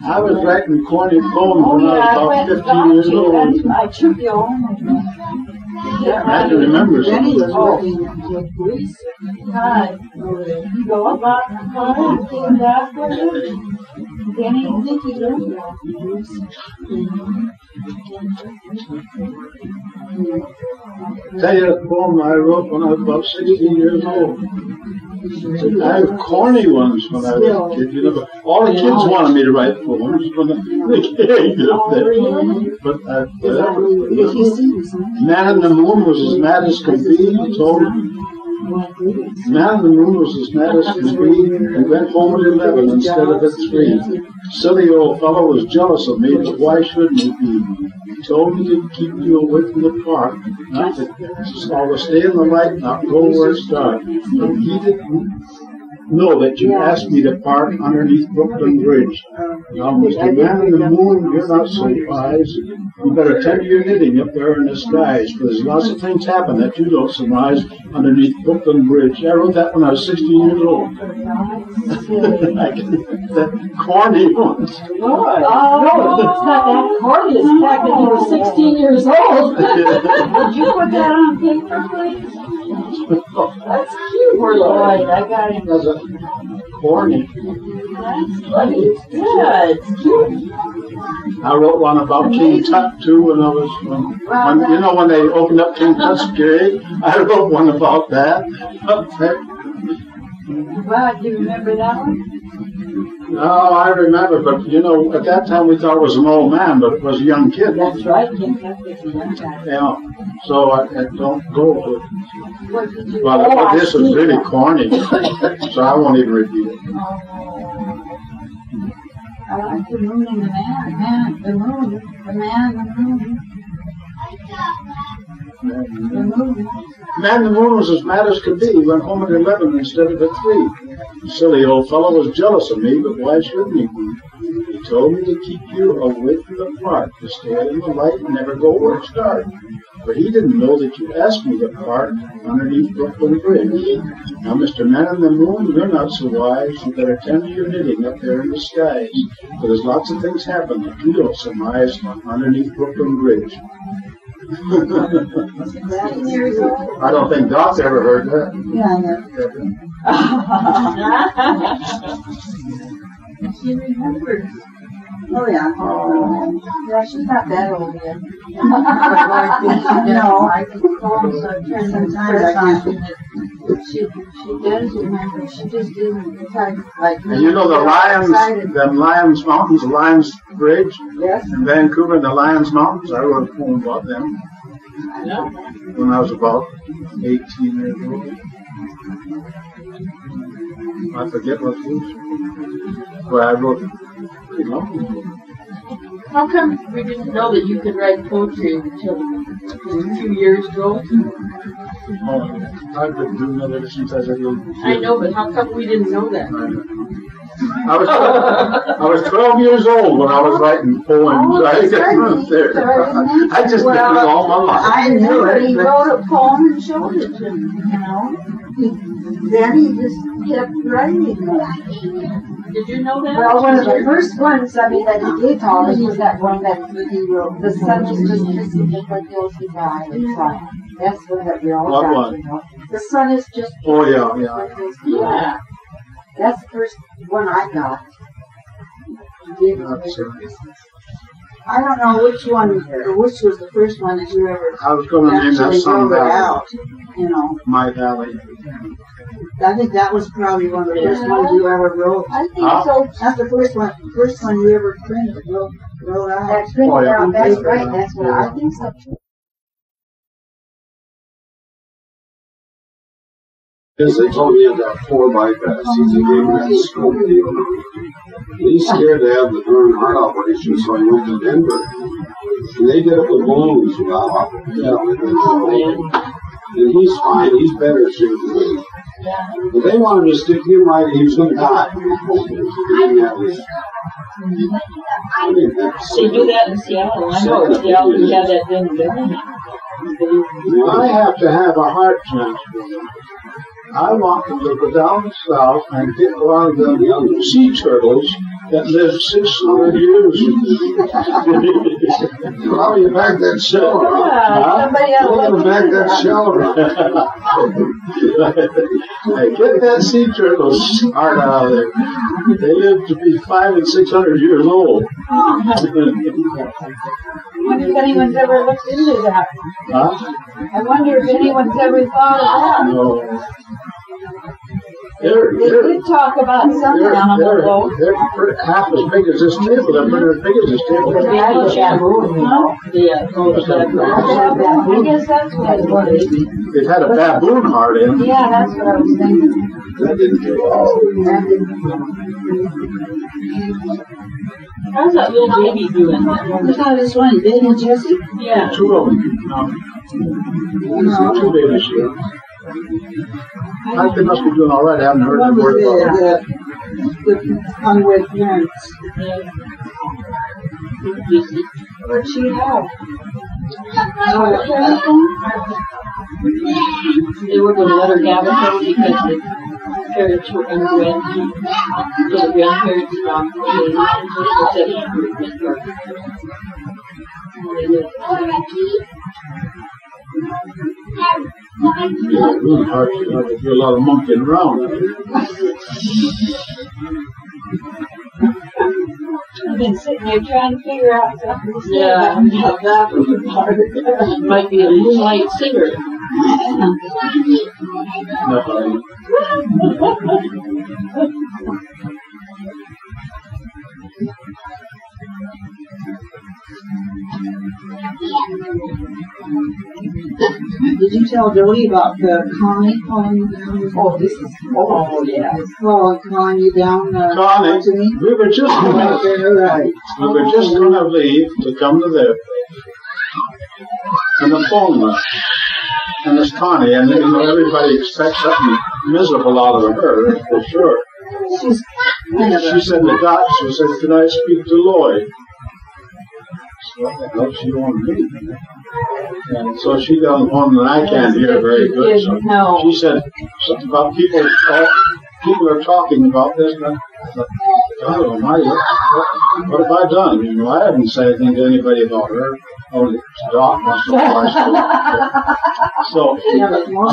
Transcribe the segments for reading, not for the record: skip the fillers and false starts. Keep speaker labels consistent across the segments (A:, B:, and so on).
A: I was writing corny poems when I was about 15 years old.
B: I took you home.
A: I can remember
B: Benny was
A: something.
B: working with Gleason. Hi. You go up on the car and came back with him. Benny, I think you learned that.
A: Tell you a poem I wrote when I was about 16 years old. I have corny ones when I was a kid, you know, but all the kids wanted me to write poems when they came up there. But Man in the Moon was as mad as could be, he told me. Man in the Moon was as mad as could be. He went home at 11 instead of at 3. Silly old fellow was jealous of me, but why shouldn't he be? He told me to keep you away from the park, not to stay in the light, not go where it's dark. But he didn't know that you asked me to park underneath Brooklyn Bridge. Now, Mr. Man in the Moon, you're not so wise. You better tend to your knitting up there in the skies, for there's lots of things happen that you don't surmise underneath Brooklyn Bridge. I wrote that when I was 16 years old. That corny one.
B: No, it's not that corny. It's the fact that you were 16 years old. Did you put that on paper, please? That's cute, Lloyd. I got it.
A: That's a corny.
B: That's funny. It's good. It's cute.
A: I wrote one about King Tut too when I was when they opened up King Tut's grave. I wrote one about that.
B: Wow, do you remember that one?
A: No, I remember, but you know, at that time we thought it was an old man, but it was a young kid.
B: That's right, King Tut was a young guy.
A: Yeah, so I don't go to it.
B: What did you
A: But this is really corny, so I won't even repeat it.
B: I like the moon and the man, the moon, the man, the moon. The moon.
A: Man in the Moon was as mad as could be. He went home at 11 instead of at 3. The silly old fellow was jealous of me, but why shouldn't he be? He told me to keep you away from the park, to stay in the light and never go where it's dark. But he didn't know that you asked me to park underneath Brooklyn Bridge. Now, Mr. Man in the Moon, you're not so wise. You better tend to your knitting up there in the skies, for there's lots of things happen that you don't surmise underneath Brooklyn Bridge. I don't think Doc's ever heard that.
B: Yeah, I know. She remembers. Oh, yeah. Yeah, she's not that old yet. No, I can call sometimes I can't. She does remember. She just didn't like me.
A: And you know the Lions Mountains, Lions Bridge?
B: Yes.
A: In Vancouver, the Lions Mountains. I wrote a poem about them when I was about 18 years old. I forget what it was. But I wrote, you know.
C: How come we didn't know that you could write poetry until a few years ago?
A: Oh, I've been doing that ever since I was a little kid.
C: I know, but how come we didn't know that?
A: I was 12 years old when I was writing poems. I just did it all my life.
B: I knew it. He wrote a poem and showed it to me, you know. Then he just kept writing it.
C: Did you know that?
B: Well, one of the first ones, I mean, that he did tell us was that one that he wrote, "The sun is just kissing different hills he died." That's one that we all
A: What
B: got,
A: one?
B: you know. The sun is just
A: Oh, yeah.
B: yeah. That's the first one I got. He gave it to me for Christmas. I don't know which one, or which was the first one that you ever
A: I was going to name that
B: actually
A: song
B: wrote
A: Valley.
B: out, you know.
A: My Valley.
B: I think that was probably one of the first ones you ever wrote. I think so. That's the first one you ever printed, wrote out. That's printed out, that's right, that's what I think so.
D: Because they told me that 4x he's a game at school deal. He's scared to have the darn heart operation, so he went to Denver. And they did it with balloons. Wow. Yeah. And he's fine, he's better soon. But they wanted to stick him right, he was going to die.
C: They do that in Seattle. I know in Seattle we have that thing going.
A: I have to have a heart transplant. I want to go down south and get one of the young sea turtles that lived 600 years.
D: How do you back that shell around?
B: Somebody
D: How do you back that shell around?
A: Hey, get that sea turtle's heart out of there. They live to be 500 and 600 years old.
B: I wonder if anyone's ever looked into that.
A: Huh?
B: I wonder if anyone's ever thought of that.
A: No.
B: They did talk about some animal, though.
A: They're half as big as this table. They're pretty as big as this table.
B: I guess that's what it was.
A: They've had a baboon heart in.
B: Yeah, that's what I was thinking.
D: That didn't get all.
C: How's that little baby doing?
B: Look how this one, Big and Jessie.
C: Yeah.
A: Two of them. Two babies here. I think they must be doing all right. I haven't heard them word about it.
B: The unwed parents. What'd she have?
C: They were going to let her have it though because the parents were unwed. So the grandparents stopped.
A: Baboon heart, you have to do a lot of monkeying around.
B: I've been sitting there trying to figure out something to say
C: Yeah.
B: about that part.
C: Might be a moonlight singer.
A: No.
B: Did you tell Dody about the Connie calling you down? Oh, this is, oh, yeah. Well, calling you down
A: Connie,
B: to me?
A: we were just going to leave to come to there. And the phone went. And it's Connie, and you know, everybody expects something miserable out of her, for sure. She said to Dot, she said, "Can I speak to Lloyd?" What the hell she want me? And so she got on the phone, and I can't hear very good. So she said something about people are talking about this. And I thought, God Almighty, what have I done? You know, I haven't said anything to anybody about her. Only Doc once or twice. So I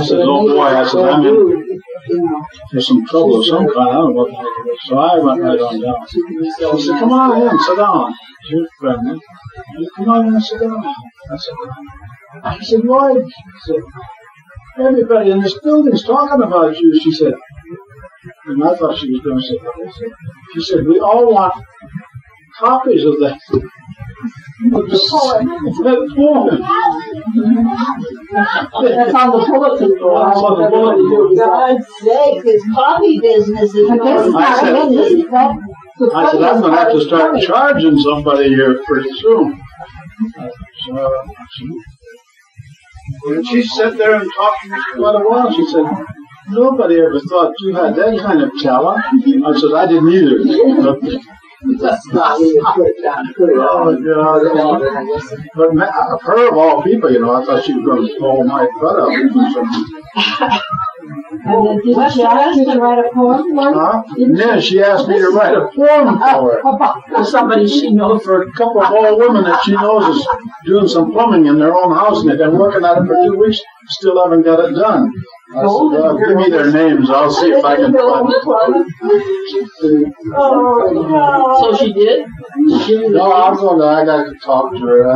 A: said, "Oh boy," I said, "I'm in for some trouble of some kind. I don't know what the heck it is." So I went right on down. She said, "Come on in, sit down." She was friendly. "Come on in and sit down." I said, "Lloyd," "everybody in this building's talking about you," she said. And I thought she was going to say, she said, "We all want copies of that." That poem.
B: That's on the bulletin board.
A: That's on the bulletin board.
B: For God's sake, this coffee business is going
A: I said, "I'm going to have to start charging somebody here pretty soon." And she sat there and talked to me for quite a while. She said, "Nobody ever thought you had that kind of talent." I said, "I didn't either."
B: That's not even put it down.
A: Oh, God. But of her, of all people, you know, I thought she was going to blow my butt up.
B: And then did she ask you to write a poem for her?
A: Huh? Yeah, she asked me to write a poem for her.
B: For somebody she knows.
A: For a couple of old women that she knows is doing some plumbing in their own house, and they've been working at it for 2 weeks, still haven't got it done. I said, "Well, give me their names. I'll see if I can find it."
B: Oh, no.
C: So she did?
A: No, I got to talk to her.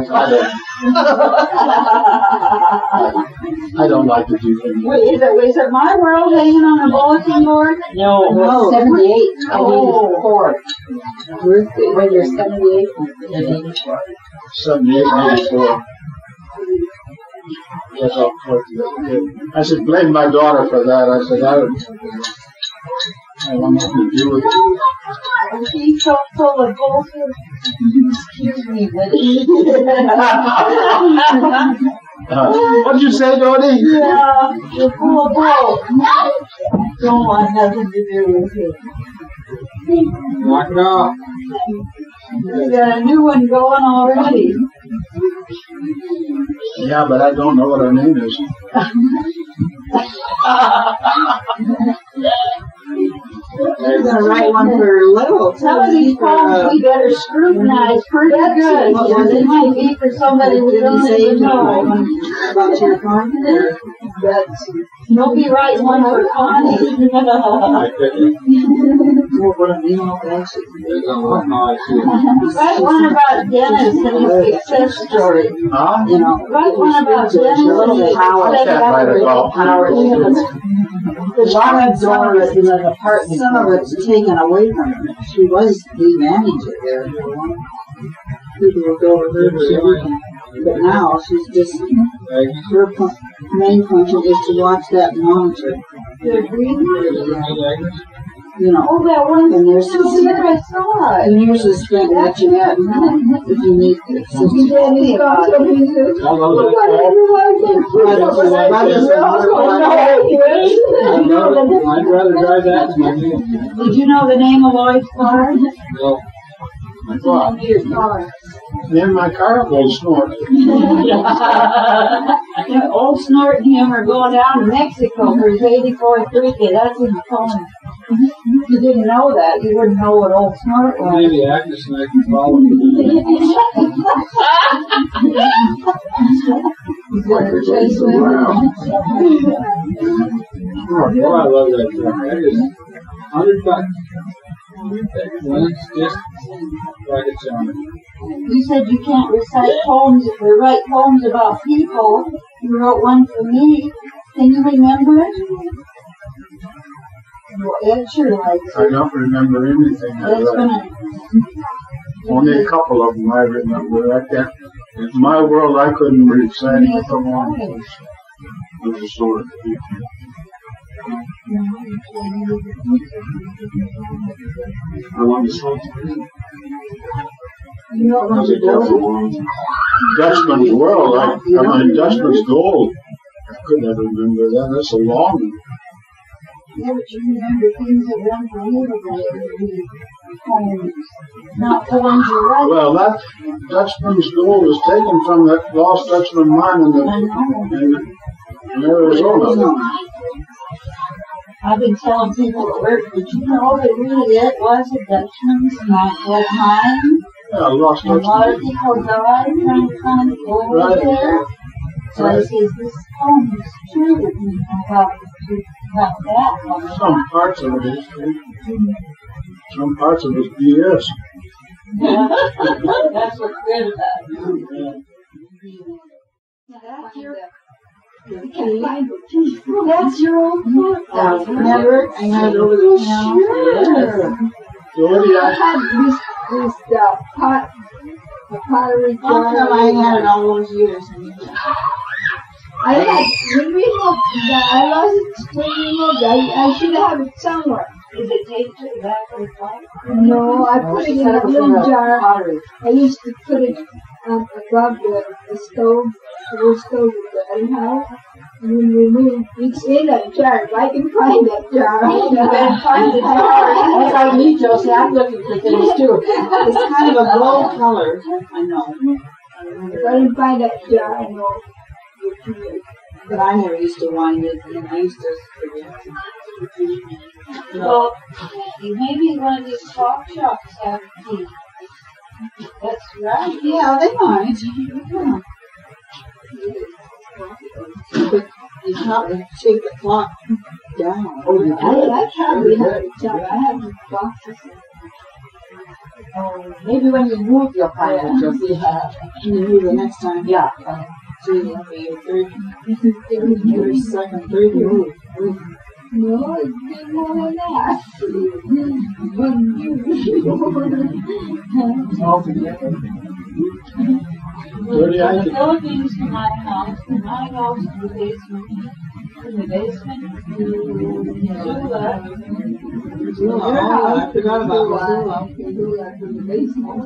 A: I don't like to do things.
B: Wait, is it My World hanging on the bulletin board?
C: No.
B: 78 and 84. When you're 78 and 84.
A: 78 and 84. Yes, I'll talk to them. I said, "Blame my daughter for that." I said, I want nothing to do with it.
B: She's so full of bullshit. Excuse me, but
A: What'd you say, Dody?
B: yeah, you're full of bull. Don't want nothing to do with it.
A: Knock it off.
B: You got a new one going already.
A: Yeah, but I don't know what her name is.
B: You're gonna write one for little.
C: Some of these poems we better scrutinize pretty good. Because it might be for somebody we don't even know.
B: About your poem?
C: Don't be writing one for Connie. Write one about Dennis and his success story.
A: Huh?
B: You know,
C: Write one about Dennis and his
B: power.
A: I can't write about
B: Power. The Robin Dorothy in an apartment. Some of it's taken away from her. She was the manager there for a while. People would go to her, but now she's just, her main function is to watch that monitor. You know,
C: Oh, that one.
B: and there's
C: I saw it.
B: and here's the thing that you have if you need assistance.
E: I'd rather drive that than my new.
C: Did you know the name of Lloyd's car?
E: No.
C: What's the name of your car?
A: in my car, Old Snort.
C: Old Snort and him are going down to Mexico for his 84th birthday. That's in the phone. You didn't know that. You wouldn't know what Old Snort was.
E: Maybe Agnes and I can follow you. Oh, I love that truck. That is $100. It's just like a charm.
C: You said you can't recite poems or write poems about people. You wrote one for me. Can you remember it? Well, Ed sure likes
A: I
C: it.
A: don't remember anything.
C: Ed's gonna.
A: Only a couple of them I remember. I can't. In my world, I couldn't recite them for long. It was sort of.
D: I want to show
C: You know what to do?
A: Dutchman's World. I mean, Dutchman's Gold. I could never remember that. That's a long one.
C: Yeah, but you remember things that run for you to write poems, not poems you write.
A: Well, that Dutchman's Gold was taken from that lost Dutchman mine in Arizona.
C: I've been telling people at work, did you know that really it was a Dutchman's mine?
A: Yeah, lost
C: And a lot of
A: Dutchman.
C: people died trying to find gold
A: Right.
C: there. So I says, this poem is true about that one.
A: Some parts of it is true. Some parts of it is BS.
C: That's what's good about it. That's your, that's your old book.
B: Remember, I had it over the piano.
C: Sure.
A: Dody,
F: I had this pottery
B: How come
F: jar.
B: I had it all those years?
F: I had when we moved. I lost it when we moved. I should have it somewhere.
C: Is it taped to the back of the flag?
F: No, I put it in a little jar. I used to put it above the stove, the old stove at the house. And when we moved, it's in a jar. If I can find that jar,
C: You better find the jar. That's like me, Josie. I'm looking for things too.
B: It's kind of a gold color. I know.
F: if I can find that jar, I know.
B: But I never used to wind it, and I used to forget.
C: Well, maybe one of these talk shops have tea. That's right.
B: Yeah, they might. Yeah. But you can't take the clock down.
F: I probably have a jar. I have the boxes.
C: Maybe when you move, you'll find it, Josie.
B: And you move the next time.
C: Yeah.
B: So that'll be your third, your second, third move.
F: No, it's been more than that.
A: Dody,
C: From
A: I
C: the
A: could,
C: Philippines to my house, from my house to the basement, from the basement to Missoula.
B: Oh, I forgot about Missoula.
F: From the basement.